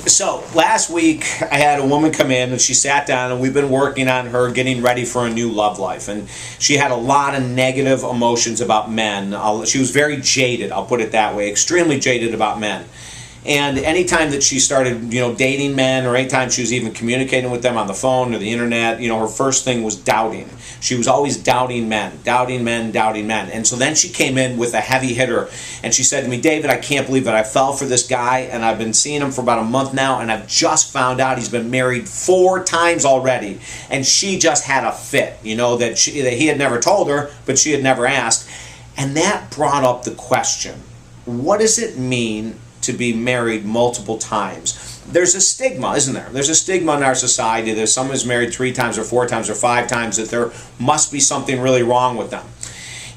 So last week I had a woman come in and she sat down and we've been working on her getting ready for a new love life, and she had a lot of negative emotions about men. She was very jaded, I'll put it that way, extremely jaded about men. And anytime that she started, dating men, or anytime she was even communicating with them on the phone or the internet, her first thing was doubting. She was always doubting men, doubting men, doubting men. And so then she came in with a heavy hitter, and she said to me, David, I can't believe it. I fell for this guy, and I've been seeing him for about a month now, and I've just found out he's been married 4 times already. And she just had a fit, that he had never told her, but she had never asked. And that brought up the question, what does it mean to be married multiple times? There's a stigma, isn't there? There's a stigma in our society that if someone is married 3 times or 4 times or 5 times, that there must be something really wrong with them.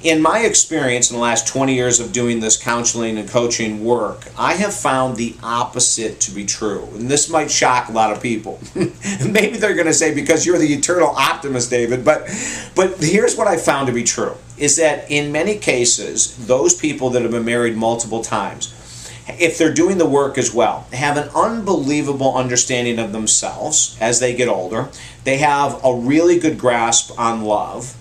In my experience in the last 20 years of doing this counseling and coaching work, I have found the opposite to be true. And this might shock a lot of people. Maybe they're going to say, because you're the eternal optimist, David, but here's what I found to be true, is that in many cases, those people that have been married multiple times, if they're doing the work as well, have an unbelievable understanding of themselves as they get older. They have a really good grasp on love,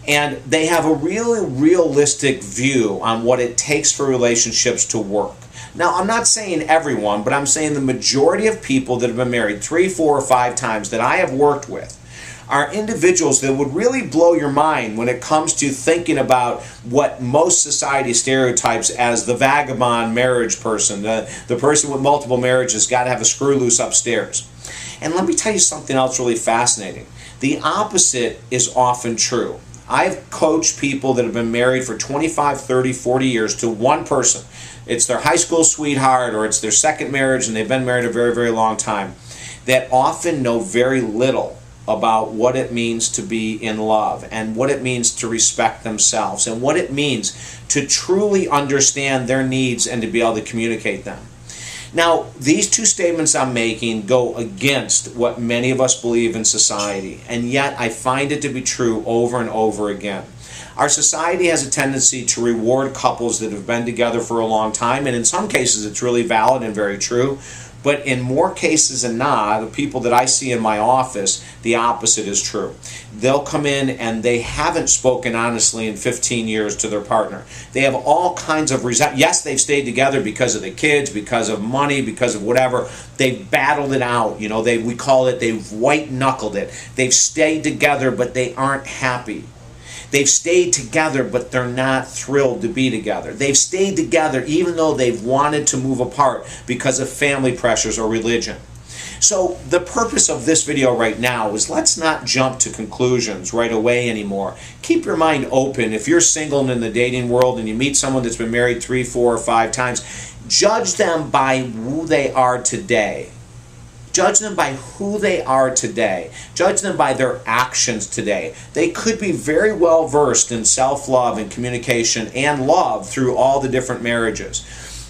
and they have a really realistic view on what it takes for relationships to work. Now, I'm not saying everyone, but I'm saying the majority of people that have been married 3, 4, or 5 times that I have worked with are individuals that would really blow your mind when it comes to thinking about what most society stereotypes as the vagabond marriage person, the person with multiple marriages, got to have a screw loose upstairs. And let me tell you something else really fascinating. The opposite is often true. I've coached people that have been married for 25, 30, 40 years to one person. It's their high school sweetheart, or it's their second marriage, and they've been married a very, very long time, that often know very little about what it means to be in love, and what it means to respect themselves, and what it means to truly understand their needs and to be able to communicate them. Now, these 2 statements I'm making go against what many of us believe in society, and yet I find it to be true over and over again. Our society has a tendency to reward couples that have been together for a long time, and in some cases it's really valid and very true. But in more cases than not, the people that I see in my office, the opposite is true. They'll come in and they haven't spoken honestly in 15 years to their partner. They have all kinds of resentment. Yes, they've stayed together because of the kids, because of money, because of whatever. They've battled it out. We call it, they've white-knuckled it. They've stayed together, but they aren't happy. They've stayed together, but they're not thrilled to be together. They've stayed together even though they've wanted to move apart because of family pressures or religion. So the purpose of this video right now is, let's not jump to conclusions right away anymore. Keep your mind open. If you're single and in the dating world and you meet someone that's been married 3, 4, or 5 times, judge them by who they are today. Judge them by who they are today. Judge them by their actions today. They could be very well versed in self-love and communication and love through all the different marriages.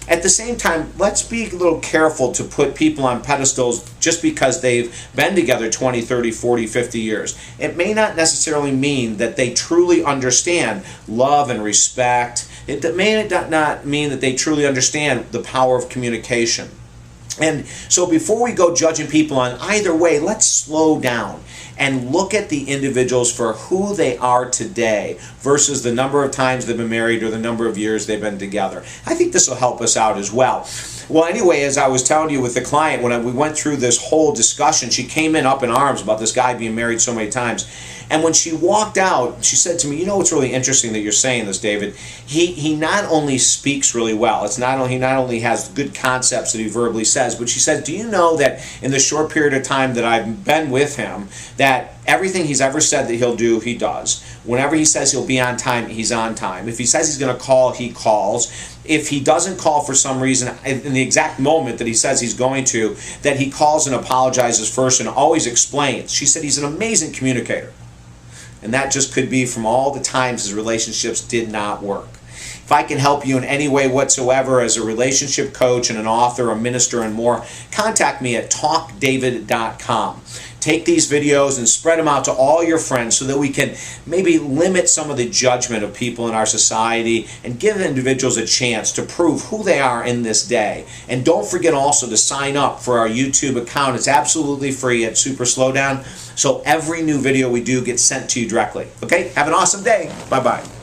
At the same time, let's be a little careful to put people on pedestals just because they've been together 20, 30, 40, 50 years. It may not necessarily mean that they truly understand love and respect. It may not mean that they truly understand the power of communication. And so before we go judging people on either way, let's slow down and look at the individuals for who they are today versus the number of times they've been married or the number of years they've been together. I think this will help us out as well. Well, anyway, as I was telling you with the client, when we went through this whole discussion, she came in up in arms about this guy being married so many times. And when she walked out, she said to me, what's really interesting that you're saying this, David? He not only speaks really well, he not only has good concepts that he verbally says, but she said, do you know that in the short period of time that I've been with him, that everything he's ever said that he'll do, he does. Whenever he says he'll be on time, he's on time. If he says he's going to call, he calls. If he doesn't call for some reason, in the exact moment that he says he's going to, that he calls and apologizes first and always explains. She said he's an amazing communicator. And that just could be from all the times his relationships did not work. If I can help you in any way whatsoever as a relationship coach and an author, a minister, and more, contact me at talkdavid.com. take these videos and spread them out to all your friends so that we can maybe limit some of the judgment of people in our society and give individuals a chance to prove who they are in this day. And don't forget also to sign up for our YouTube account. It's absolutely free at Super Slowdown, so every new video we do gets sent to you directly. Okay, have an awesome day. Bye-bye.